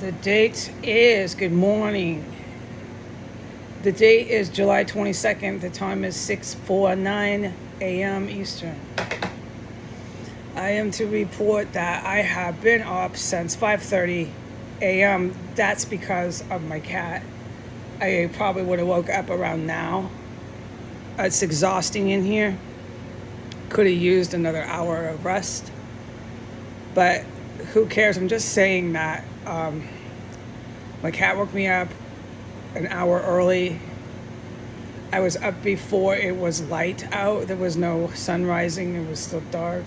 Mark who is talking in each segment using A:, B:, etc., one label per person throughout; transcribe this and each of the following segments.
A: The date is, good morning. The date is July 22nd. The time is 6:49 a.m. Eastern. I am to report that I have been up since 5:30 a.m. That's because of my cat. I probably would have woke up around now. It's exhausting in here. Could have used another hour of rest. But who cares? I'm just saying that my cat woke me up an hour early. I was up before it was light out. There was no sun rising. It was still dark.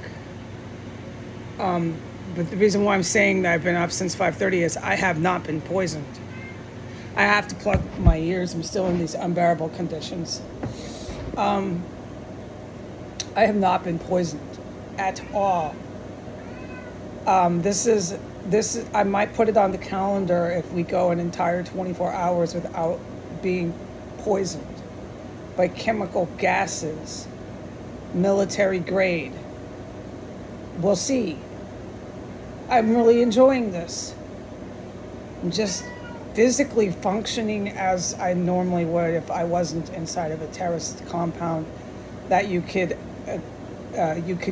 A: But the reason why I'm saying that I've been up since 5:30 is I have not been poisoned. I have to plug my ears. I'm still in these unbearable conditions. I have not been poisoned at all. This is I might put it on the calendar if we go an entire 24 hours without being poisoned by chemical gases, military grade. We'll see. I'm really enjoying this. I'm just physically functioning as I normally would if I wasn't inside of a terrorist compound that you could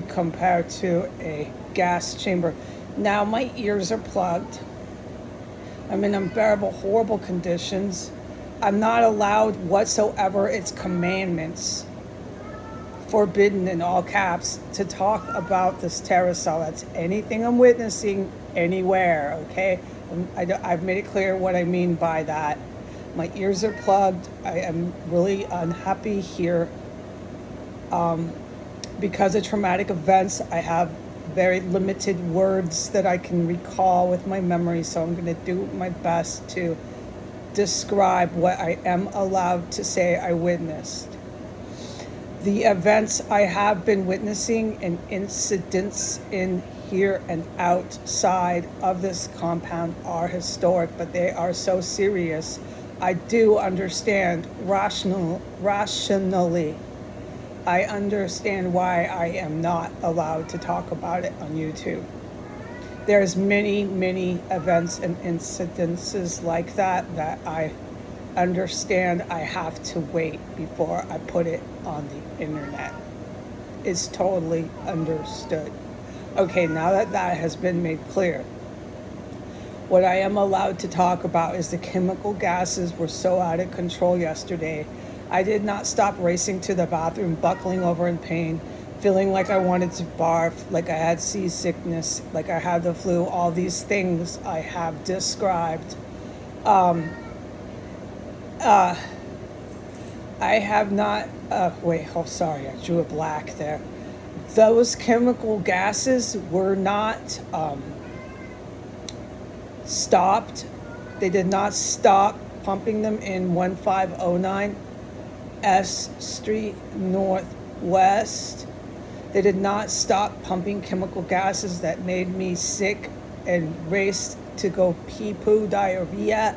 A: compare to a gas chamber. Now my ears are plugged. I'm in unbearable, horrible conditions. I'm not allowed whatsoever. It's commandments, forbidden in all caps, to talk about this terror cell. That's anything I'm witnessing anywhere, okay? I've made it clear what I mean by that. My ears are plugged. I am really unhappy here. Because of traumatic events, I have very limited words that I can recall with my memory, so I'm going to do my best to describe what I am allowed to say I witnessed. The events I have been witnessing and incidents in here and outside of this compound are historic, but they are so serious. I do understand rationally. I understand why I am not allowed to talk about it on YouTube. There's many events and incidences like that I understand I have to wait before I put it on the internet. It's totally understood. Okay, now that that has been made clear, what I am allowed to talk about is the chemical gases were so out of control yesterday. I did not stop racing to the bathroom, buckling over in pain, feeling like I wanted to barf, like I had seasickness, like I had the flu, all these things I have described. I have not, sorry, I drew a black there. Those chemical gases were not stopped. They did not stop pumping them in 1509 S Street Northwest. They did not stop pumping chemical gases that made me sick and raced to go pee-poo, diarrhea.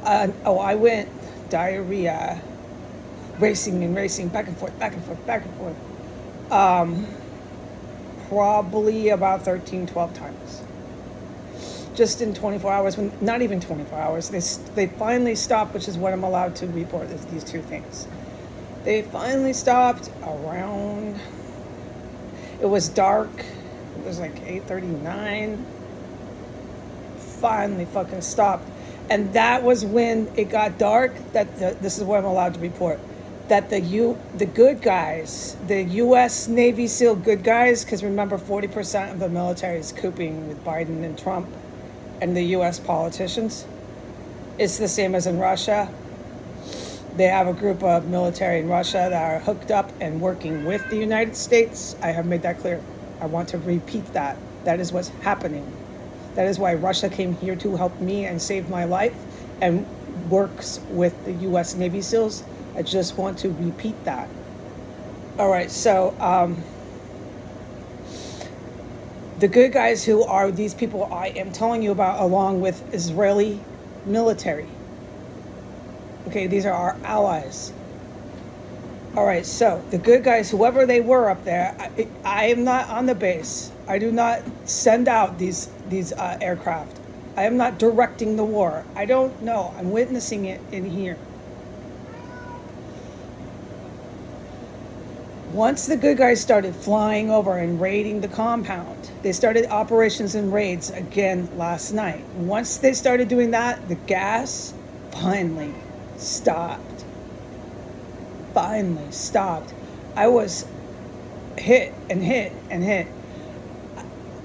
A: I went diarrhea, racing, back and forth. Probably about 13, 12 times. Just in 24 hours, not even 24 hours, they finally stopped, which is what I'm allowed to report, is these two things. They finally stopped around, it was dark, it was like 8:39, finally fucking stopped. And that was when it got dark, this is what I'm allowed to report, that the good guys, the U.S. Navy SEAL good guys, because remember 40% of the military is cooping with Biden and Trump and the U.S. politicians. It's the same as in Russia. They have a group of military in Russia that are hooked up and working with the United States. I have made that clear. I want to repeat that. That is what's happening. That is why Russia came here to help me and save my life and works with the U.S. Navy SEALs. I just want to repeat that. All right, so the good guys who are these people I am telling you about, along with Israeli military. Okay, these are our allies. All right, so the good guys, whoever they were up there, I am not on the base. I do not send out these aircraft. I am not directing the war. I don't know. I'm witnessing it in here. Once the good guys started flying over and raiding the compound, they started operations and raids again last night. Once they started doing that, the gas finally stopped. Finally stopped. I was hit and hit and hit.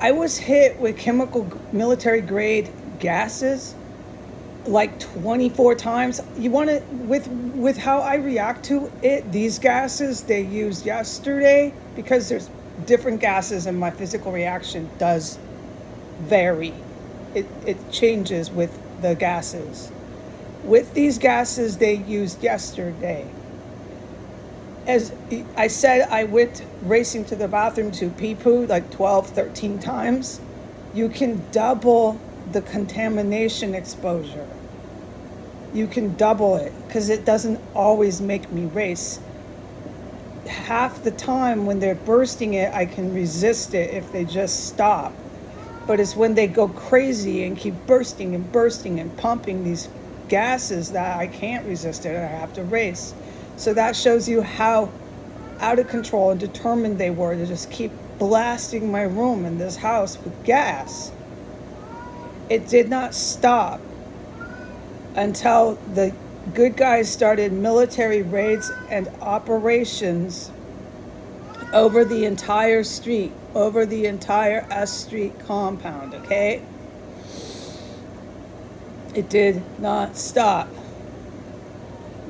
A: I was hit with chemical military grade gases like 24 times. You want to, with how I react to it, these gases they used yesterday, because there's different gases and my physical reaction does vary. It changes with the gases. With these gases they used yesterday, as I said, I went racing to the bathroom to pee-poo like 12, 13 times. You can double the contamination exposure. You can double it, because it doesn't always make me race. Half the time when they're bursting it, I can resist it if they just stop. But it's when they go crazy and keep bursting and bursting and pumping these gases that I can't resist it and I have to race. So that shows you how out of control and determined they were to just keep blasting my room in this house with gas. It did not stop until the good guys started military raids and operations over the entire street, over the entire S Street compound, okay? It did not stop.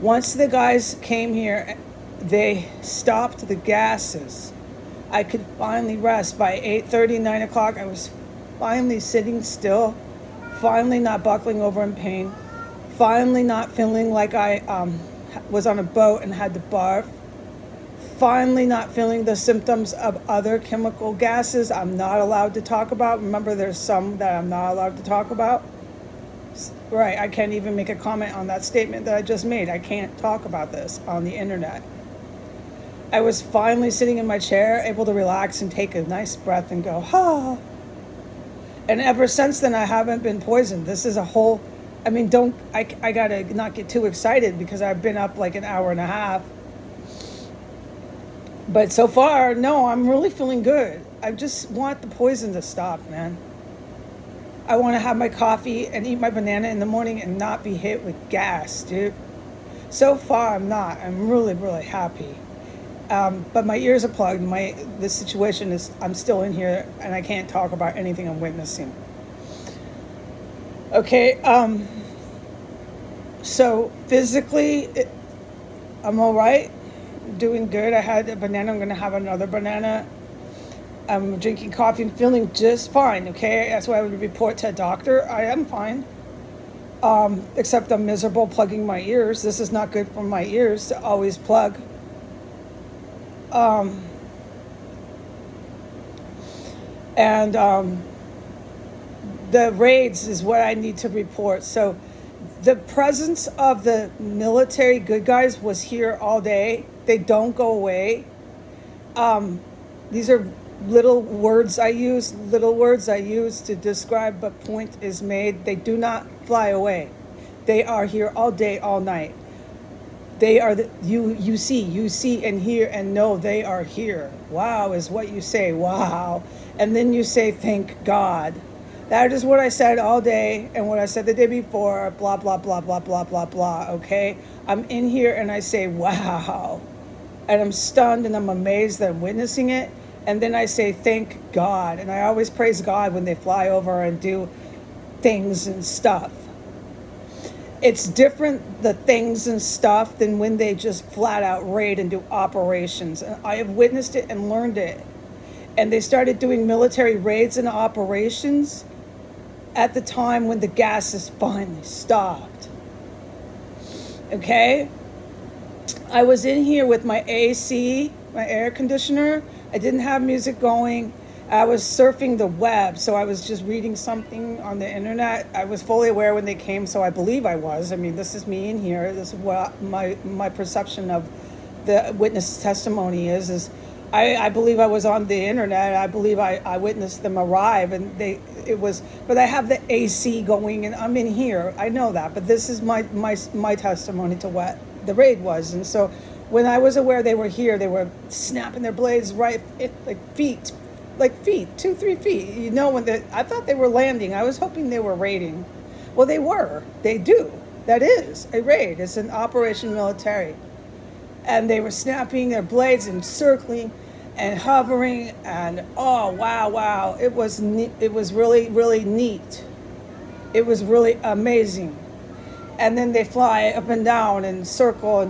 A: Once the guys came here, they stopped the gases. I could finally rest. By 8:30, 9 o'clock, I was finally sitting still, finally not buckling over in pain, finally not feeling like I was on a boat and had to barf, finally not feeling the symptoms of other chemical gases I'm not allowed to talk about. Remember, there's some that I'm not allowed to talk about. Right, I can't even make a comment on that statement that I just made. I can't talk about this on the internet. I was finally sitting in my chair, able to relax and take a nice breath and go, ah. And ever since then, I haven't been poisoned. This is a whole, I gotta not get too excited because I've been up like an hour and a half. But so far, no, I'm really feeling good. I just want the poison to stop, man. I want to have my coffee and eat my banana in the morning and not be hit with gas, dude. So far, I'm not. I'm really, really happy. But my ears are plugged. This situation is, I'm still in here and I can't talk about anything I'm witnessing. Okay, so physically, I'm all right. Doing good. I had a banana. I'm going to have another banana. I'm drinking coffee and feeling just fine, okay? That's why I would report to a doctor. I am fine. Except I'm miserable plugging my ears. This is not good for my ears to always plug. The raids is what I need to report. So the presence of the military good guys was here all day. They don't go away. These are little words I use to describe, but point is made. They do not fly away. They are here all day, all night. They are you see and hear and know they are here. Wow is what you say, wow. And then you say, thank God. That is what I said all day and what I said the day before, blah, blah, blah, blah, blah, blah, blah, okay? I'm in here and I say, wow. And I'm stunned and I'm amazed that I'm witnessing it. And then I say, thank God. And I always praise God when they fly over and do things and stuff. It's different, the things and stuff, than when they just flat out raid and do operations. And I have witnessed it and learned it. And they started doing military raids and operations at the time when the gases finally stopped. Okay? I was in here with my AC, my air conditioner. I didn't have music going. I was surfing the web, so I was just reading something on the internet. I was fully aware when they came, so I believe I was. I mean, this is me in here. This is what my perception of the witness testimony is I believe I was on the internet. I believe I witnessed them arrive, and but I have the AC going, and I'm in here. I know that, but this is my testimony to what the raid was. And so when I was aware they were here, they were snapping their blades like feet, 2-3 feet. You know, I thought they were landing. I was hoping they were raiding. Well, they were. They do. That is a raid. It's an operation military. And they were snapping their blades and circling and hovering, and oh wow, it was neat. It was really, really neat. It was really amazing. And then they fly up and down and circle,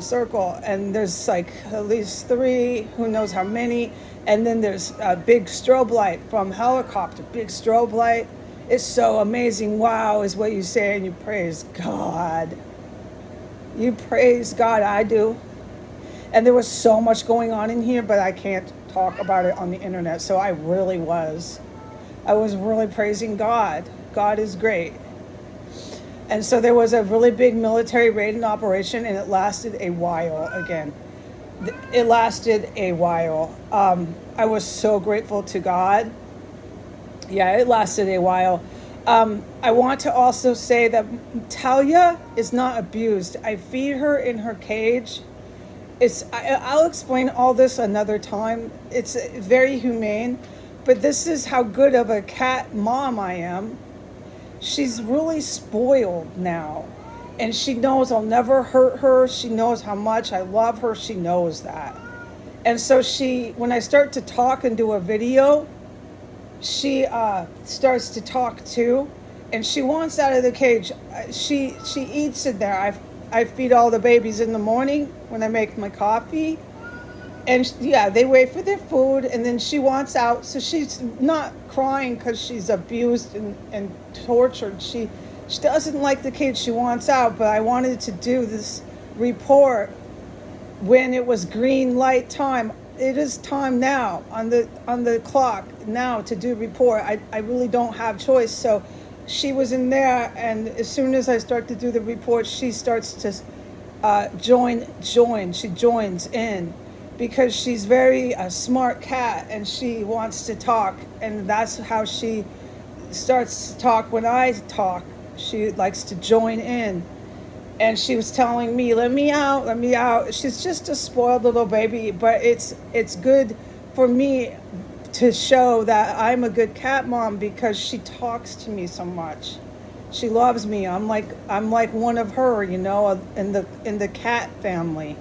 A: and there's like at least 3, who knows how many. And then there's a big strobe light from helicopter, big strobe light. It's so amazing. Wow is what you say, and you praise God. You praise God. I do. And there was so much going on in here, but I can't talk about it on the internet. So I was really praising God. God is great. And so there was a really big military raiding operation, and it lasted a while again. It lasted a while. I was so grateful to God. Yeah, it lasted a while. I want to also say that Talia is not abused. I feed her in her cage. I'll explain all this another time. It's very humane, but this is how good of a cat mom I am. She's really spoiled now, and she knows I'll never hurt her. She knows how much I love her. She knows that. And so when I start to talk and do a video, she starts to talk too, and she wants out of the cage. She eats in there. I feed all the babies in the morning when I make my coffee. And they wait for their food, and then she wants out. So she's not crying because she's abused and tortured. She doesn't like the cage. She wants out, but I wanted to do this report when it was green light time. It is time now on the clock now to do report. I really don't have choice. So she was in there, and as soon as I start to do the report, she starts to join. She joins in because she's very a smart cat, and she wants to talk, and that's how she starts to talk. When I talk, she likes to join in, and she was telling me, let me out. She's just a spoiled little baby, but it's good for me to show that I'm a good cat mom because she talks to me so much. She loves me. I'm like one of her, in the cat family.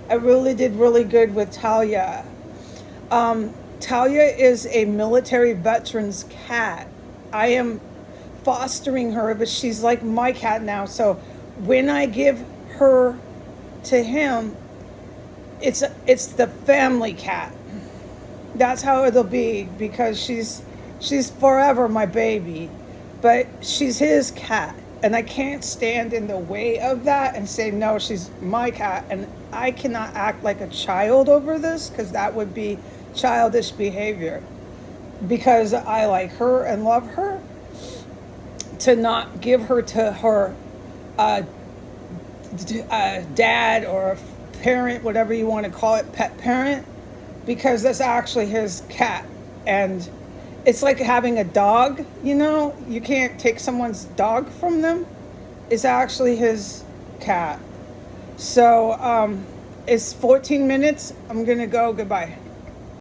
A: I really did really good with Talia. Talia is a military veteran's cat. I am fostering her, but she's like my cat now. So when I give her to him, it's the family cat. That's how it'll be, because she's forever my baby, but she's his cat, and I can't stand in the way of that and say, no, she's my cat. And I cannot act like a child over this, because that would be childish behavior, because I like her and love her, to not give her to her dad or parent, whatever you want to call it, pet parent, because that's actually his cat. And it's like having a dog, you can't take someone's dog from them. It's actually his cat. So it's 14 minutes. I'm gonna go. Goodbye.